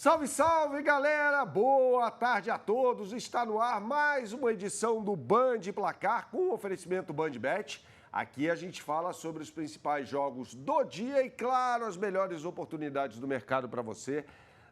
Salve, salve, galera! Boa tarde a todos! Está no ar mais uma edição do Band Placar com o oferecimento BandBet. Aqui a gente fala sobre os principais jogos do dia e, claro, as melhores oportunidades do mercado para você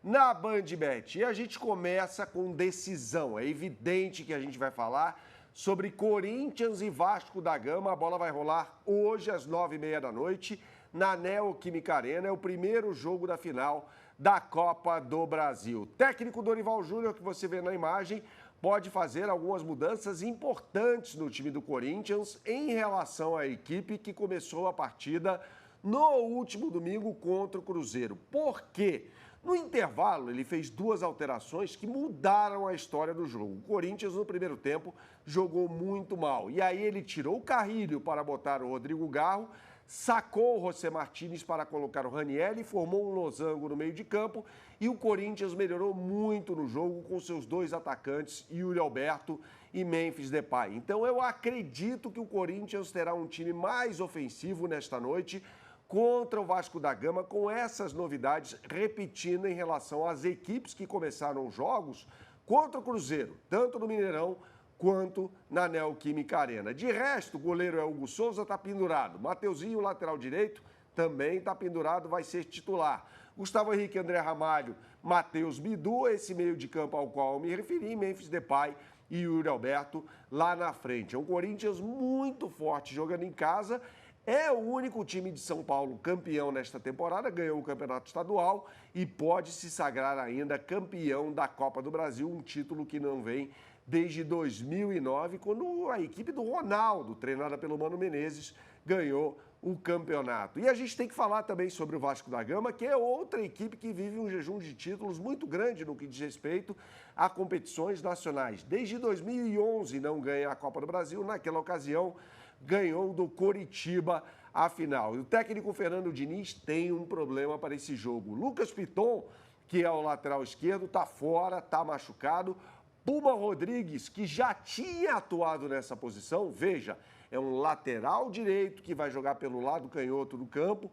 na BandBet. E a gente começa com decisão. É evidente que a gente vai falar sobre Corinthians e Vasco da Gama. A bola vai rolar hoje às 9h30 da noite na Neoquímica Arena. É o primeiro jogo da final da Copa do Brasil. O técnico Dorival Júnior, que você vê na imagem, pode fazer algumas mudanças importantes no time do Corinthians em relação à equipe que começou a partida no último domingo contra o Cruzeiro. Por quê? No intervalo, ele fez duas alterações que mudaram a história do jogo. O Corinthians, no primeiro tempo, jogou muito mal. E aí ele tirou o Carrilho para botar o Rodrigo Garro, sacou o José Martínez para colocar o Raniel e formou um losango no meio de campo. E o Corinthians melhorou muito no jogo com seus dois atacantes, Yuri Alberto e Memphis Depay. Então eu acredito que o Corinthians terá um time mais ofensivo nesta noite contra o Vasco da Gama, com essas novidades repetindo em relação às equipes que começaram os jogos contra o Cruzeiro, tanto no Mineirão quanto na Neoquímica Arena. De resto, o goleiro Hugo Souza está pendurado. Mateuzinho, lateral direito, também está pendurado, vai ser titular. Gustavo Henrique, André Ramalho, Matheus Bidu, esse meio de campo ao qual eu me referi, Memphis Depay e Yuri Alberto lá na frente. É um Corinthians muito forte jogando em casa. É o único time de São Paulo campeão nesta temporada, ganhou o Campeonato Estadual e pode se sagrar ainda campeão da Copa do Brasil, um título que não vem desde 2009, quando a equipe do Ronaldo, treinada pelo Mano Menezes, ganhou o campeonato. E a gente tem que falar também sobre o Vasco da Gama, que é outra equipe que vive um jejum de títulos muito grande no que diz respeito a competições nacionais. Desde 2011 não ganha a Copa do Brasil, naquela ocasião ganhou do Coritiba a final. E o técnico Fernando Diniz tem um problema para esse jogo. Lucas Piton, que é o lateral esquerdo, está fora, está machucado. Puma Rodrigues, que já tinha atuado nessa posição, veja, é um lateral direito que vai jogar pelo lado canhoto do campo.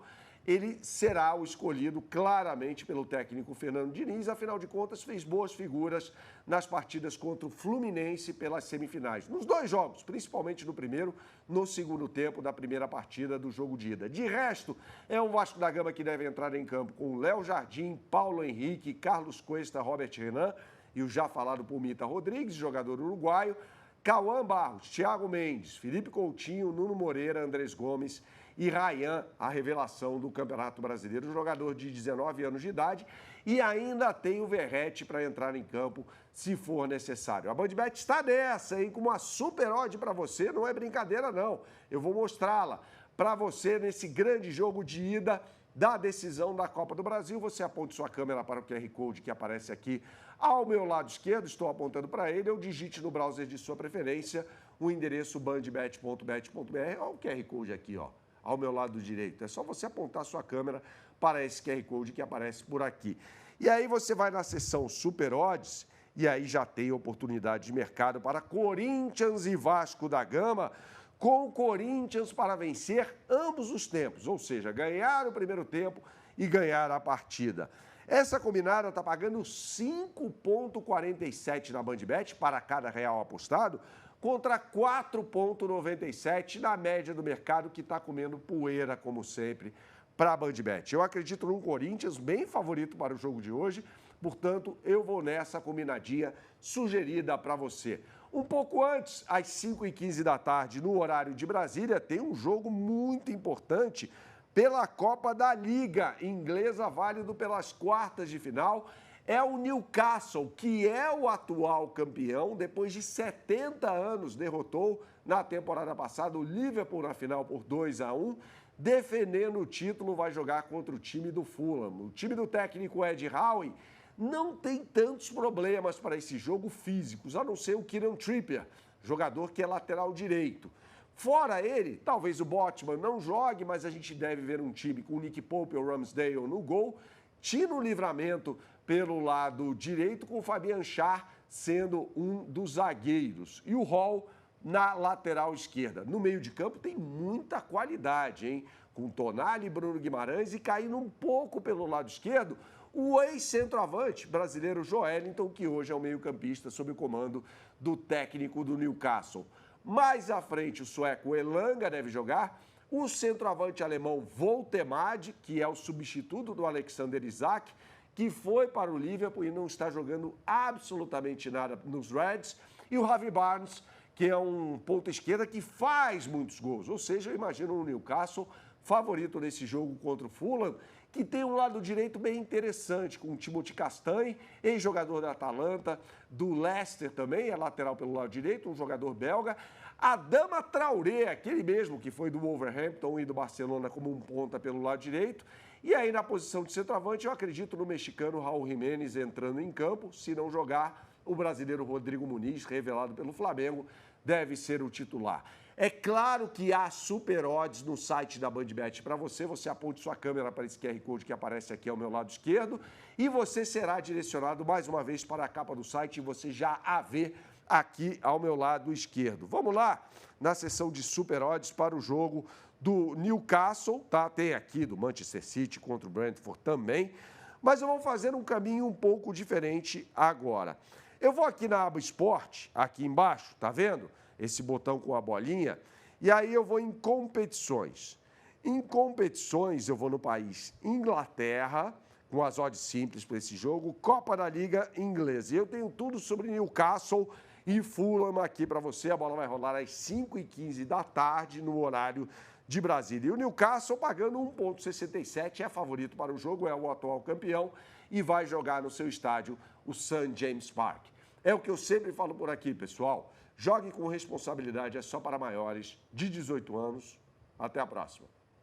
Ele será o escolhido claramente pelo técnico Fernando Diniz, afinal de contas fez boas figuras nas partidas contra o Fluminense pelas semifinais. Nos dois jogos, principalmente no primeiro, no segundo tempo da primeira partida do jogo de ida. De resto, é o Vasco da Gama que deve entrar em campo com Léo Jardim, Paulo Henrique, Carlos Cuesta, Robert Renan e o já falado Pumita Rodrigues, jogador uruguaio, Cauã Barros, Thiago Mendes, Felipe Coutinho, Nuno Moreira, Andrés Gomes e Rayan, a revelação do Campeonato Brasileiro, jogador de 19 anos de idade, e ainda tem o Verratti para entrar em campo se for necessário. A BandBet está nessa, hein, com uma super odd para você, não é brincadeira não, eu vou mostrá-la para você nesse grande jogo de ida da decisão da Copa do Brasil. Você aponte sua câmera para o QR Code que aparece aqui ao meu lado esquerdo, estou apontando para ele, ou digite no browser de sua preferência o endereço bandbet.bet.br, olha o QR Code aqui, ó, ao meu lado direito. É só você apontar sua câmera para esse QR Code que aparece por aqui. E aí você vai na seção Super Odds e aí já tem oportunidade de mercado para Corinthians e Vasco da Gama, com o Corinthians para vencer ambos os tempos, ou seja, ganhar o primeiro tempo e ganhar a partida. Essa combinada está pagando 5,47 na BandBet para cada real apostado, contra 4,97 na média do mercado, que está comendo poeira, como sempre, para a BandBet. Eu acredito num Corinthians bem favorito para o jogo de hoje, portanto, eu vou nessa combinadinha sugerida para você. Um pouco antes, às 5h15 da tarde, no horário de Brasília, tem um jogo muito importante pela Copa da Liga Inglesa, válido pelas quartas de final. É o Newcastle, que é o atual campeão, depois de 70 anos, derrotou na temporada passada o Liverpool na final por 2-1. Defendendo o título, vai jogar contra o time do Fulham. O time do técnico Ed Howe não tem tantos problemas para esse jogo físicos, a não ser o Kieran Trippier, jogador que é lateral direito. Fora ele, talvez o Botman não jogue, mas a gente deve ver um time com o Nick Pope ou Ramsdale no gol, Tino Livramento pelo lado direito, com o Fabian Schär sendo um dos zagueiros. E o Hall na lateral esquerda. No meio de campo tem muita qualidade, hein? Com Tonali, Bruno Guimarães e caindo um pouco pelo lado esquerdo, o ex-centroavante brasileiro Joelinton, que hoje é o meio-campista sob o comando do técnico do Newcastle. Mais à frente, o sueco Elanga deve jogar, o centroavante alemão Voltemade, que é o substituto do Alexander Isak, que foi para o Liverpool e não está jogando absolutamente nada nos Reds, e o Harvey Barnes, que é um ponta esquerda que faz muitos gols. Ou seja, eu imagino o Newcastle favorito nesse jogo contra o Fulham, que tem um lado direito bem interessante, com o Timothy Castagne, ex-jogador da Atalanta, do Leicester também, é lateral pelo lado direito, um jogador belga. Adama Traoré, aquele mesmo que foi do Wolverhampton e do Barcelona como um ponta pelo lado direito. E aí na posição de centroavante eu acredito no mexicano Raul Jiménez entrando em campo. Se não jogar, o brasileiro Rodrigo Muniz, revelado pelo Flamengo, deve ser o titular. É claro que há super odds no site da BandBet para você. Você aponte sua câmera para esse QR Code que aparece aqui ao meu lado esquerdo e você será direcionado mais uma vez para a capa do site e você já a vê aqui ao meu lado esquerdo. Vamos lá na seção de super odds para o jogo do Newcastle, tá? Tem aqui do Manchester City contra o Brentford também, mas eu vou fazer um caminho um pouco diferente agora. Eu vou aqui na aba Esporte, aqui embaixo, tá vendo? Esse botão com a bolinha, e aí eu vou em competições. Em competições, eu vou no país Inglaterra, com as odds simples para esse jogo, Copa da Liga Inglesa. E eu tenho tudo sobre Newcastle e Fulham aqui para você. A bola vai rolar às 5h15 da tarde, no horário de Brasília. E o Newcastle pagando 1,67, é favorito para o jogo, é o atual campeão e vai jogar no seu estádio, o St. James Park. É o que eu sempre falo por aqui, pessoal. Jogue com responsabilidade, é só para maiores de 18 anos. Até a próxima.